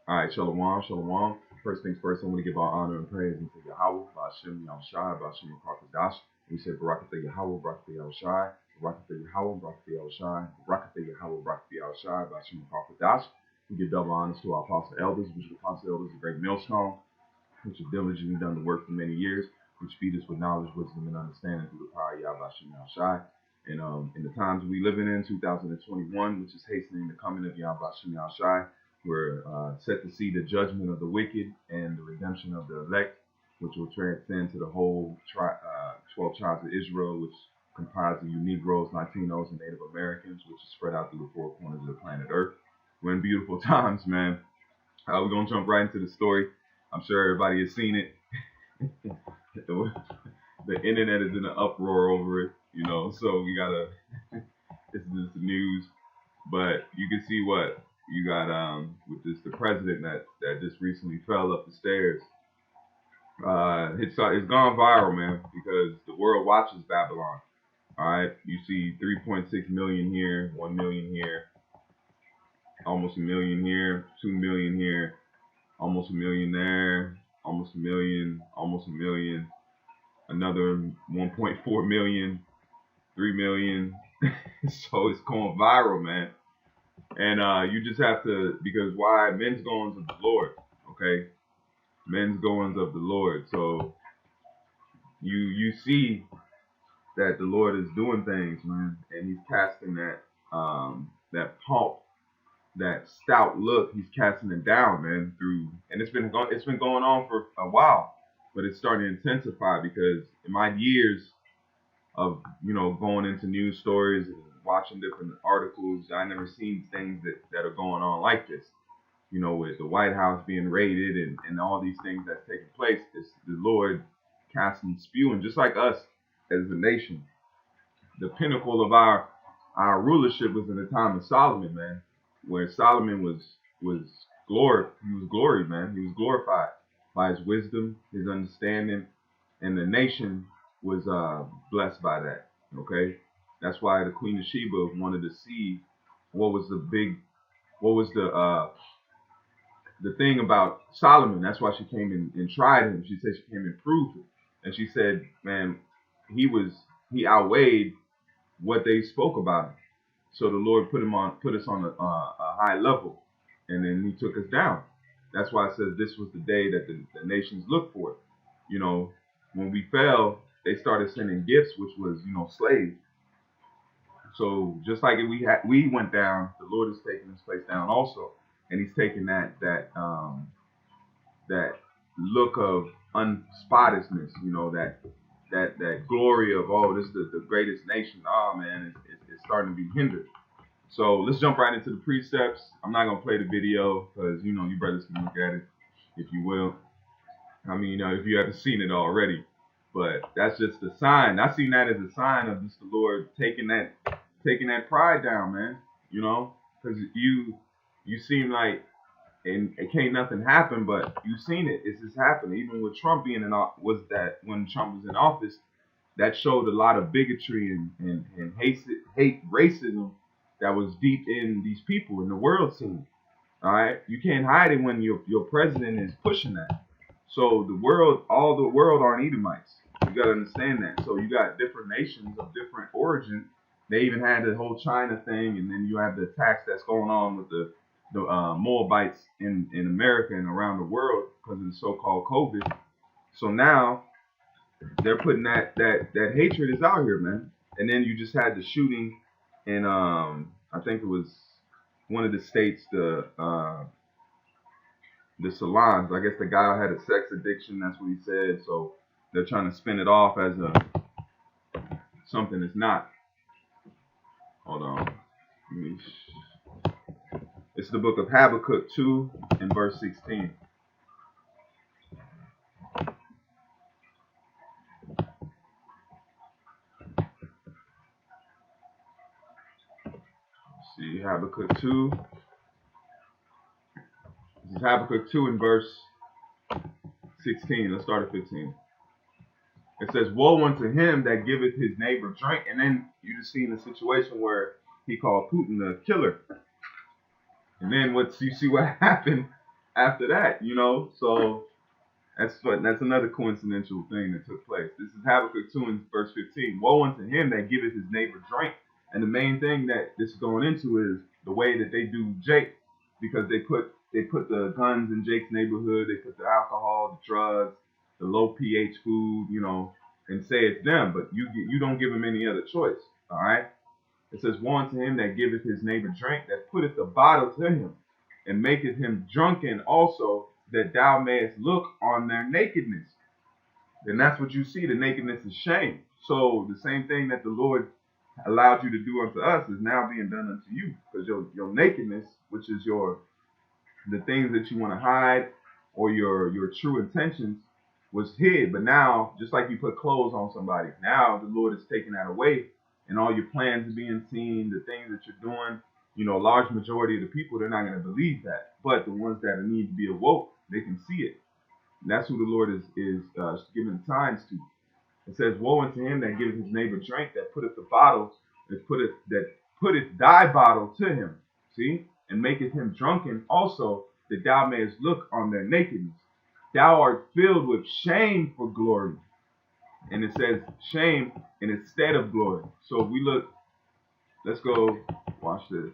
All right, shalom, shalom. First things first, I want to give our honor and praise unto Yahweh, Ba'ashem Yahushai, Ba'ashem Rakadash. We say Barakatah Yahweh, Barakatah Yahushai, Barakatah Yahweh, Barakatah Yahushai, Barakatah Yahweh, Barakatah Yahushai, Ba'ashem Rakadash. We give double honors to our apostle elders, which the apostle elders, a great millstone, which have diligently done the work for many years, which feed us with knowledge, wisdom, and understanding through the power of Yahweh Ba'ashem Yahushai. And in the times we living in, 2021, which is hastening the coming of Yahweh Ba'ashem Yahushai, we're set to see the judgment of the wicked and the redemption of the elect, which will transcend to the whole 12 tribes of Israel, which comprise of you Negroes, Latinos, and Native Americans, which is spread out through the four corners of the planet Earth. We're in beautiful times, man. We're going to jump right into the story. I'm sure everybody has seen it. The internet is in an uproar over it, so we got to, this is the news. But you can see what you got with the president that just recently fell up the stairs. It's gone viral, man, because the world watches Babylon. All right, you see 3.6 million here, 1 million here, almost a million here, 2 million here, almost a million there, almost a million, another 1.4 million, 3 million. So it's going viral, man. And you just have to, because why? Men's goings of the Lord, okay? Men's goings of the Lord. So you see that the Lord is doing things, man, and He's casting that pomp, that stout look. He's casting it down, man. And it's been going on for a while, but it's starting to intensify because in my years of going into news stories and watching different articles, I never seen things that are going on like this. With the White House being raided and all these things that's taking place, it's the Lord casting, spewing, just like us as a nation. The pinnacle of our rulership was in the time of Solomon, man, where Solomon was glory. He was gloried, man. He was glorified by his wisdom, his understanding, and the nation was blessed by that. Okay, that's why the Queen of Sheba wanted to see what was the thing about Solomon. That's why she came and tried him. She said she came and proved it, and she said, man, he outweighed what they spoke about him. So the Lord put us on a high level, and then He took us down. That's why it says this was the day that the nations looked for it. When we fell, they started sending gifts, which was slaves. So just like we went down, the Lord is taking this place down also, and He's taking that look of unspottiness, that glory of, oh, this is the greatest nation. Oh man, it's starting to be hindered. So let's jump right into the precepts. I'm not gonna play the video because you brothers can look at it if you will. I mean, if you haven't seen it already, but that's just a sign. I seen that as a sign of just the Lord taking that pride down, man. Because you seem like, and it can't nothing happen, but you've seen it. It's just happened. Even with Trump being was that when Trump was in office, that showed a lot of bigotry and hate racism that was deep in these people in the world scene. All right, you can't hide it when your president is pushing that. So all the world aren't Edomites. You gotta understand that. So you got different nations of different origin. They even had the whole China thing, and then you have the attacks that's going on with the Moabites in America and around the world because of the so-called COVID. So now they're putting that hatred is out here, man. And then you just had the shooting in I think it was one of the states, the salons. I guess the guy had a sex addiction. That's what he said. So they're trying to spin it off as something it's not. Hold on. It's the book of Habakkuk 2 and verse 16. See, Habakkuk 2. This is Habakkuk 2 and verse 16. Let's start at 15. It says, woe unto him that giveth his neighbor drink. And then you just seen a situation where he called Putin a killer. And then you see what happened after that, you know. So that's another coincidental thing that took place. This is Habakkuk 2 in verse 15. Woe unto him that giveth his neighbor drink. And the main thing that this is going into is the way that they do Jake, because they put the guns in Jake's neighborhood, they put the alcohol, the drugs, the low pH food, you know, and say it's them, but you don't give him any other choice. All right. It says, woe unto him that giveth his neighbor drink, that putteth the bottle to him, and maketh him drunken also, that thou mayest look on their nakedness. And that's what you see. The nakedness is shame. So the same thing that the Lord allowed you to do unto us is now being done unto you, because your nakedness, which is the things that you want to hide, or your true intentions, was hid. But now, just like you put clothes on somebody, now the Lord is taking that away, and all your plans are being seen, the things that you're doing. You know, a large majority of the people, they're not going to believe that. But the ones that need to be awoke, they can see it. And that's who the Lord is giving signs to. It says, woe unto him that giveth his neighbor drink, that putteth the bottle, that putteth thy bottle to him. See? And maketh him drunken also, that thou mayest look on their nakedness. Thou art filled with shame for glory. And it says shame instead of glory. So if we look, let's go watch this.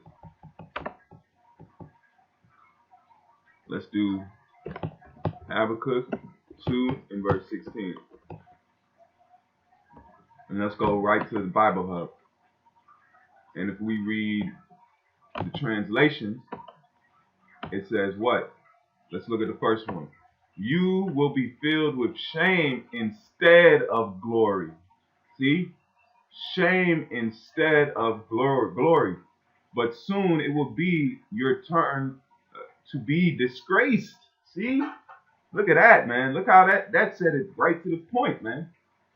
Let's do Habakkuk 2 in verse 16. And let's go right to the Bible Hub. And if we read the translations, it says what? Let's look at the first one. You will be filled with shame instead of glory. See? Shame instead of glory. But soon it will be your turn to be disgraced. See? Look at that, man. Look how that said it right to the point, man.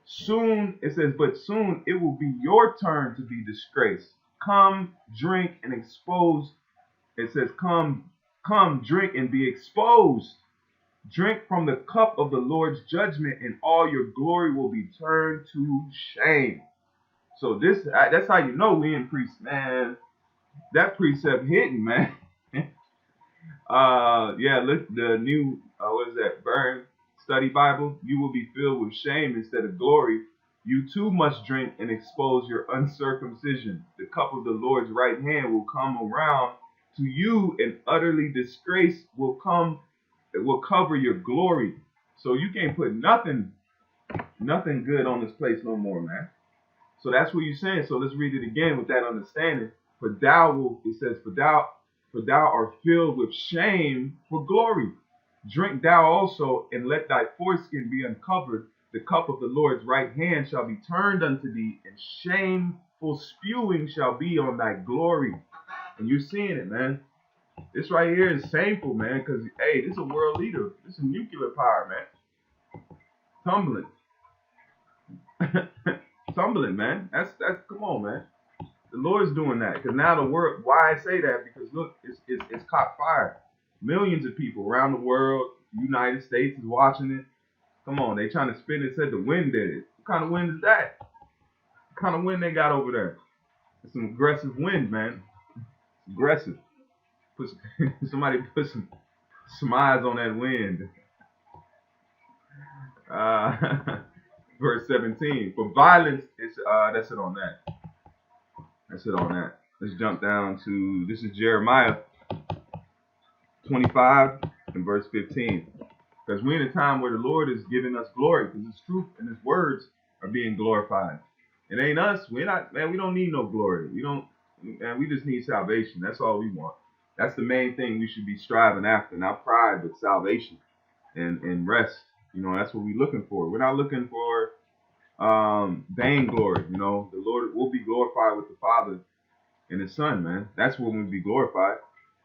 Soon, it says, but soon it will be your turn to be disgraced. Come, drink, and expose. It says, come, drink, and be exposed. Drink from the cup of the Lord's judgment, and all your glory will be turned to shame. So that's how you know we in precept, man. That precept hitting, man. Yeah, look, the new what is that? Burn Study Bible. You will be filled with shame instead of glory. You too must drink and expose your uncircumcision. The cup of the Lord's right hand will come around to you, and utterly disgrace will cover your glory. So you can't put nothing good on this place no more, man. So that's what you're saying. So let's read it again with that understanding. For thou art filled with shame for glory. Drink thou also, and let thy foreskin be uncovered. The cup of the Lord's right hand shall be turned unto thee, and shameful spewing shall be on thy glory. And you're seeing it, man. This right here is shameful, man, because, hey, this is a world leader. This is nuclear power, man. Tumbling. Tumbling, man. That's come on, man. The Lord's doing that, because now the world. Why I say that? Because look, it's caught fire. Millions of people around the world, United States is watching it. Come on, they trying to spin it. Said the wind did it. What kind of wind is that? What kind of wind they got over there? It's some aggressive wind, man. It's aggressive. Somebody put some eyes on that wind. Verse 17. For violence is that's it on that. That's it on that. Let's jump down to, this is Jeremiah 25 and verse 15. Because we're in a time where the Lord is giving us glory, because His truth and His words are being glorified. It ain't us. We're not, man, we don't need no glory. We just need salvation. That's all we want. That's the main thing we should be striving after. Not pride, but salvation and rest. You know, that's what we're looking for. We're not looking for vainglory. You know, the Lord will be glorified with the Father and His Son, man. That's when we'll be glorified.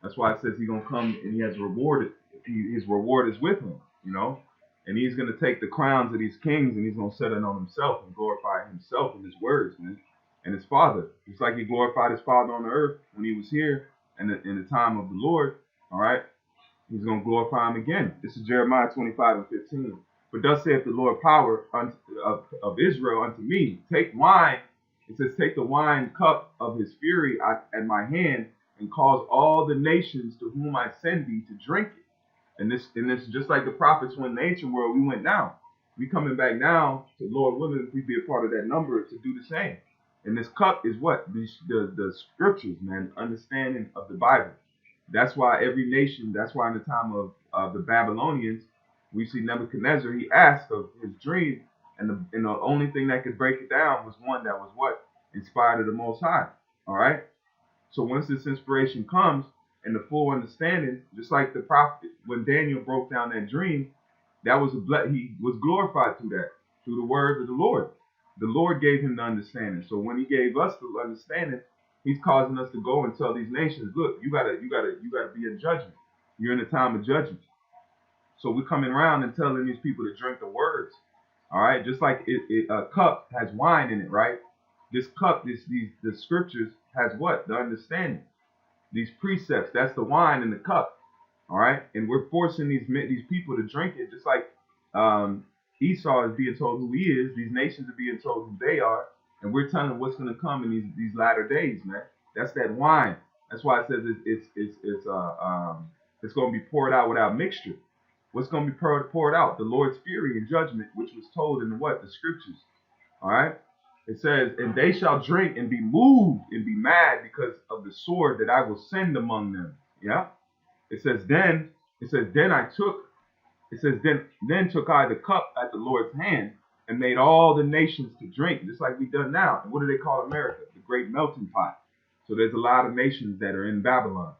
That's why it says He's gonna come and He has rewarded. His reward is with Him, you know, and He's gonna take the crowns of these kings and He's gonna set it on Himself and glorify Himself in His words, man, and His Father. Just like He glorified His Father on the earth when He was here in the time of the Lord. All right, He's gonna glorify Him again. This is Jeremiah 25 and 15. But thus saith the Lord power of Israel unto me, take wine. It says, take the wine cup of His fury at my hand, and cause all the nations to whom I send thee to drink it. And this just like the prophets went in the ancient world, we went now. We coming back now to Lord willing, if we be a part of that number to do the same. And this cup is what? The scriptures, man, understanding of the Bible. That's why every nation, that's why in the time of the Babylonians, we see Nebuchadnezzar, he asked of his dream, and the only thing that could break it down was one that was what? Inspired of the Most High. All right? So once this inspiration comes and the full understanding, just like the prophet, when Daniel broke down that dream, that was he was glorified through that, through the words of the Lord. The Lord gave him the understanding. So when he gave us the understanding, he's causing us to go and tell these nations, look, you gotta be in judgment. You're in a time of judgment. So we're coming around and telling these people to drink the words. All right, just like a cup has wine in it, right? This cup, the scriptures has what? The understanding. These precepts, that's the wine in the cup. All right, and we're forcing these people to drink it, just like Esau is being told who he is. These nations are being told who they are, and we're telling them what's going to come in these latter days, man. That's that wine. That's why it says it's going to be poured out without mixture. What's going to be poured out? The Lord's fury and judgment, which was told in the what? The scriptures. All right. It says, and they shall drink and be moved and be mad because of the sword that I will send among them. Yeah. It says, then took I the cup at the Lord's hand and made all the nations to drink, just like we've done now. And what do they call America? The great melting pot. So there's a lot of nations that are in Babylon.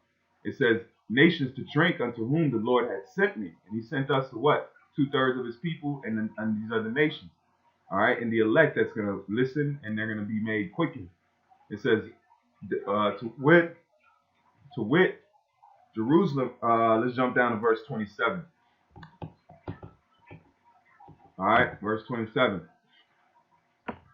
It says, nations to drink unto whom the Lord had sent me. And he sent us to what? 2/3 of his people and these other nations. All right, and the elect that's going to listen and they're going to be made quickened. It says, to wit, Jerusalem. Let's jump down to verse 27. All right, verse 27.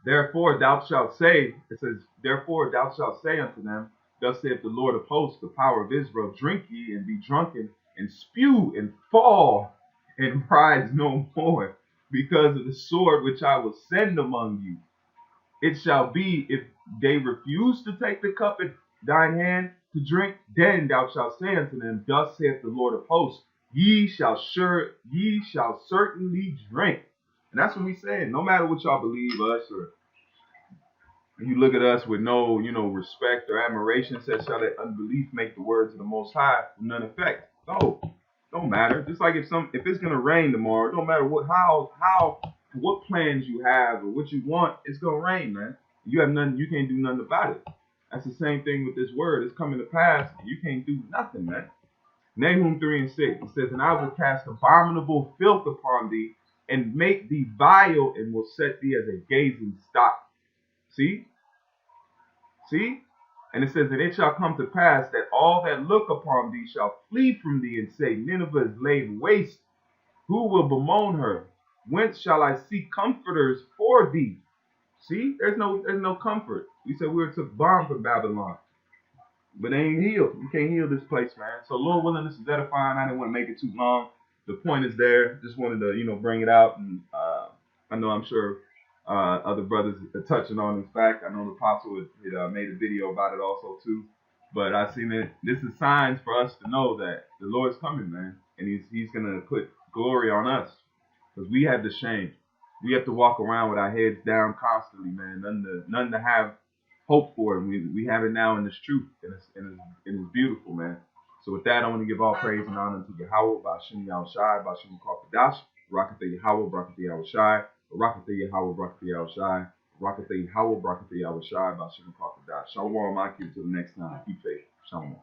Therefore thou shalt say, it says, therefore thou shalt say unto them, thus saith the Lord of hosts, the power of Israel, drink ye and be drunken and spew and fall and rise no more, because of the sword which I will send among you. It shall be, if they refuse to take the cup at thine hand to drink, then thou shalt say unto them, thus saith the Lord of hosts, ye shall certainly drink. And that's what he's saying. No matter what y'all believe us, or you look at us with no, respect or admiration, says, shall that unbelief make the words of the Most High of none effect? No, don't matter. Just like if it's gonna rain tomorrow, it don't matter what plans you have or what you want, it's gonna rain, man. You have nothing, you can't do nothing about it. That's the same thing with this word. It's coming to pass, and you can't do nothing, man. Nahum 3:6, it says, and I will cast abominable filth upon thee, and make thee vile, and will set thee as a gazing stock. See? And it says, and it shall come to pass that all that look upon thee shall flee from thee, and say, Nineveh is laid waste. Who will bemoan her? Whence shall I seek comforters for thee? See, there's no comfort. We said we were took bomb from Babylon, but they ain't healed. You can't heal this place, man. So Lord willing, this is edifying. I didn't want to make it too long. The point is there. Just wanted to, bring it out, and I'm sure other brothers are touching on this fact. I know the apostle had made a video about it also too. But I seen it. This is signs for us to know that the Lord's coming, man, and He's gonna put glory on us, because we have the shame. We have to walk around with our heads down constantly, man. Nothing to have hope for. We have it now in this truth, and it's beautiful, man. So with that, I want to give all praise and honor to Yahweh, Ba'ashim Yahushai, Ba'ashim Kwakadash, Barakatha Yahweh, Barakatha Yahushai, Barakatha Yahweh, Barakatha Yahushai, Barakatha Yahweh, Barakatha Yahushai, Ba'ashim Kwakadash. Shalom, Aki, until the next time. Keep faith. Shalom.